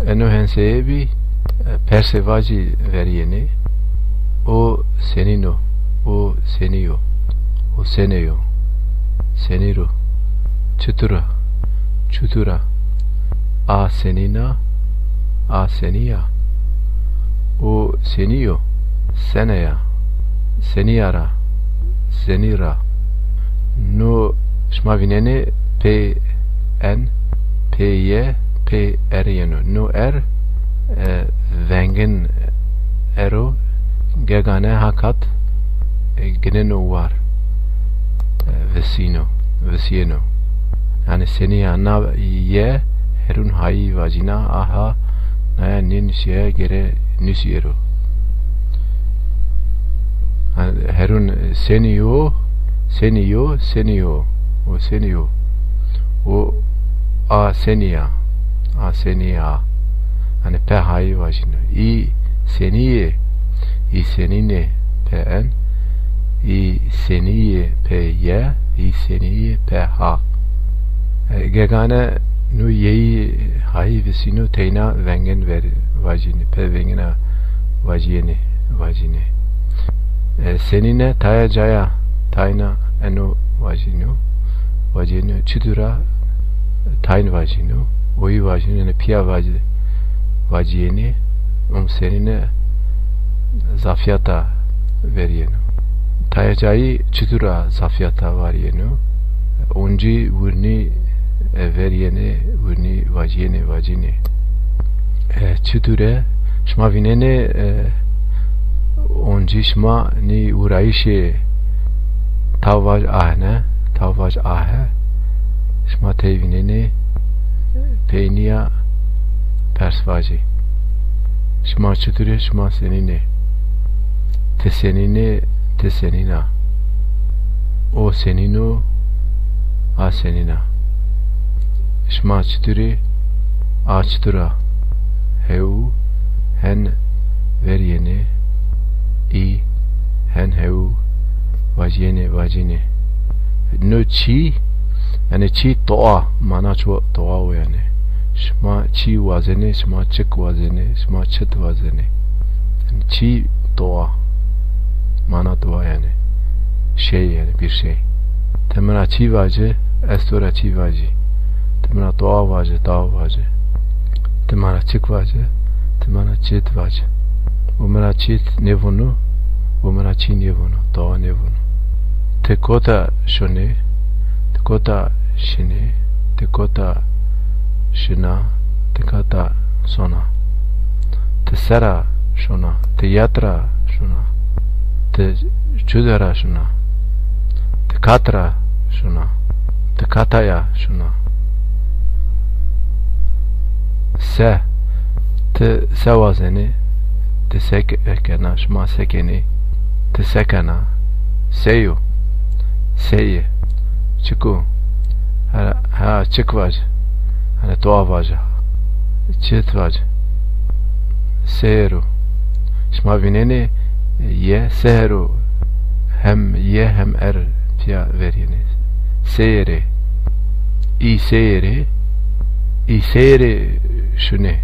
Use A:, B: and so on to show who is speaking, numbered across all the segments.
A: eno henseye bi persevaji veriyeni o senino o seniyo o seneyo seniro çutura a senina a seniya o seniyo seneya seniyara senira no şmavineni p n p y p r yenu no vengin ero gegane hakat geneno var vesino yani seniya na ye herun hayi vajina aha naya ninsiye gere nisiero herun seniyo o a seniya hani pe hayi vajina i senine pn i seniye py i seniye ph gegane nu yeyi hayi vesino teyna vengen ver vajini pe vengena vajine senine taya jaya tayna eno vajino çidura tayn vajino oyi vajino ne pia vajiyeni senine zafiyata veriyeno taya jayi çidura zafiyata variyeno onji vurni veriyeni vurni vajine çidure şma vinene onji şma ni urayişe tavvaj ahe şma tevinene peyniya persvaji şma çidure şma senine tesenina o senino a senina şma çidure a çidura heu hen veriyene i hen heu vajine no çi yani çi toa mana toa o yani şma çi vazene şma çık vazene şma çıt vazene yani çi toa mana toa yani şey yani bir şey temena çi vacı estora çi vacı temena toa vacı dağ vacı temena çık vacı temena çıt vacı umena çıt nevunu umena çi nevunu toa nevunu tekota şone tekota şine tekota şina tekata sona tesera şona teyatra şona te çudara şona tekatra şona tekataya şona te sevazeni te sekena şma sekeni te sekena seyo seye çıku ha çıkvaj hani toavaj çıtvaj seru şma vineni ye seru hem ye hem pia veriyeni seyre i seyre şune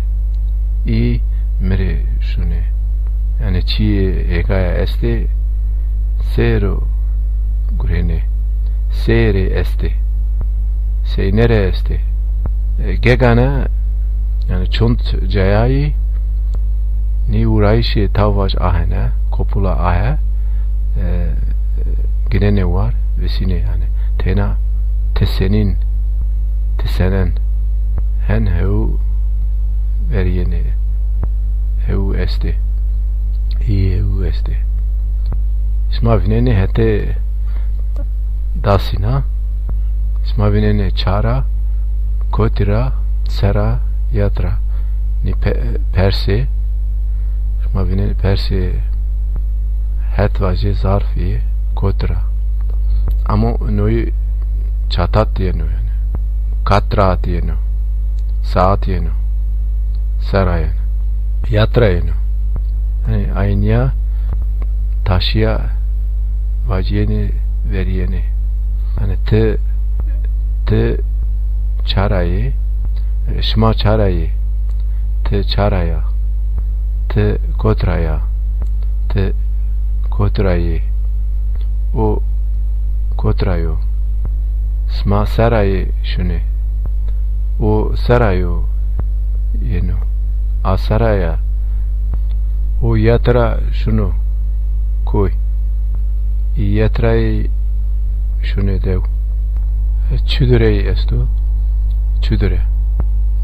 A: i mere şune yani çi ekaya este seru gurene seyre este seynere este gegana yani çunt cayayi ni urayişi tavvaj ahene kopula ahe gene var vesine yani tena tesenen hen heu veriyene heu este i heu este şma vinene hete dasina şma vinene çara kotira sera yatra ni perse şma vinene perse het vaje zarfi kotra ama noyu çatat diye no yani katra diye no saat diye no sera yani yatra yani hani aynıya taşıya vaciyeni veriyeni hani te çarayı Shma çarayi, te çaraya, te kotraya, te kotrayi, o kotrayo. Sma sarayi şuni, o sarayo yenu, a saraya, o yatra şunu koy, yatrayi şunu dev. Çüdüreyi estu, çüdüre.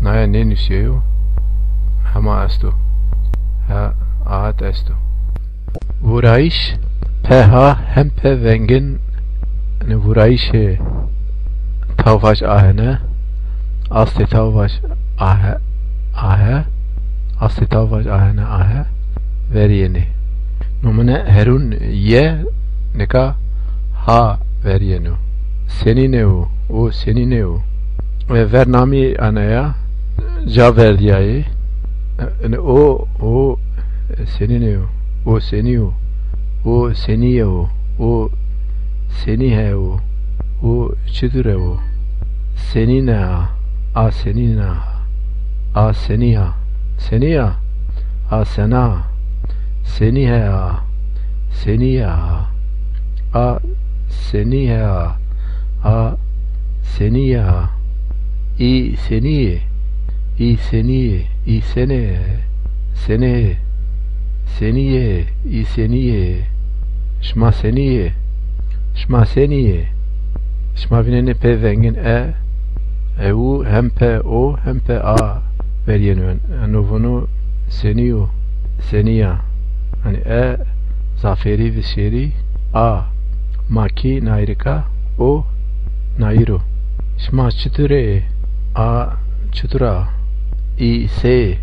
A: Naya ne nüsyeyo? Hama estu. Ha ahat estu. Vurayış peha hem pe vengin vurayışı tavvaş ahene asli tavvaş ahe asli tavvaş ahene ahe veriyeni. Numune herun ye neka ha veriyenu. Senine o senine o. Ve vernami anaya Javerdiyayı o senine o seniyo o seniye o senihe o çidure o senine a senina a seniha seniya a sena senihe seniya a senihe a seniya i seniye i seniye i sene sene seniye i seniye şma seniye şma seniye şma vinene pe vengin u hem pe o hem pe a veriyenu anovunu seniyo seniya hani zaferi ve şeri a maki nairika o nairo şma çıtıre a çıtıra i se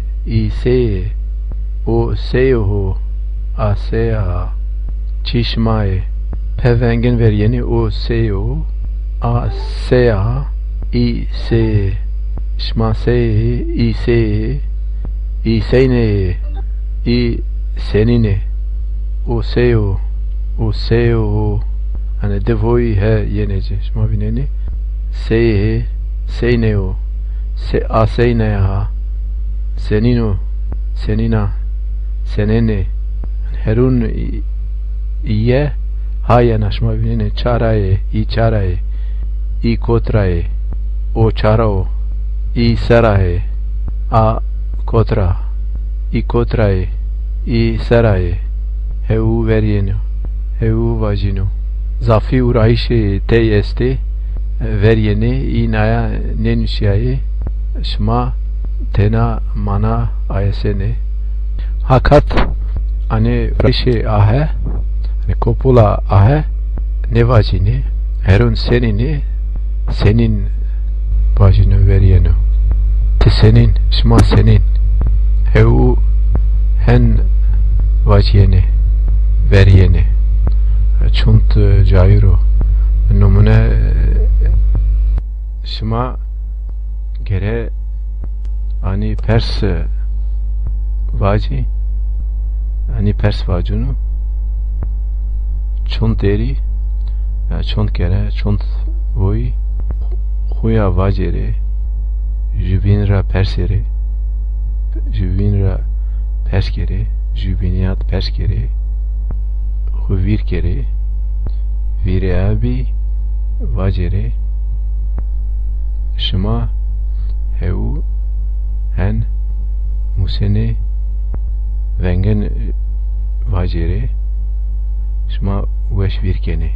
A: o seyo a seya çişmae pevengin veriyeni o seyo a seya i se şma se i sene i senine o seyo hani devoy he yenece şma bineni se seineo se a seinea senino senina senene herun iye haya naşma binene çaraye i kotraye o çarao i saraye a kotra i kotraye i saraye heu veriyeno heu vajino zafi urayişe te este veriyeni inaya nenüşyayı şma tena mana ayesene hakat ane rişe ahe ane kopula ahe nevacini herun senin vajino veriyenu te senin şma senin heu hen vajiyeni veriyeni çunt cayro numune şma gere ani pers vaci ani pers vacunu çunt deri ya çunt gere çunt voy huya vacere jubinra persere jubinra perskere jubiniyat perskere huvir kere vire abi vacere şma heu hen musene vengen vacere şma veş virkene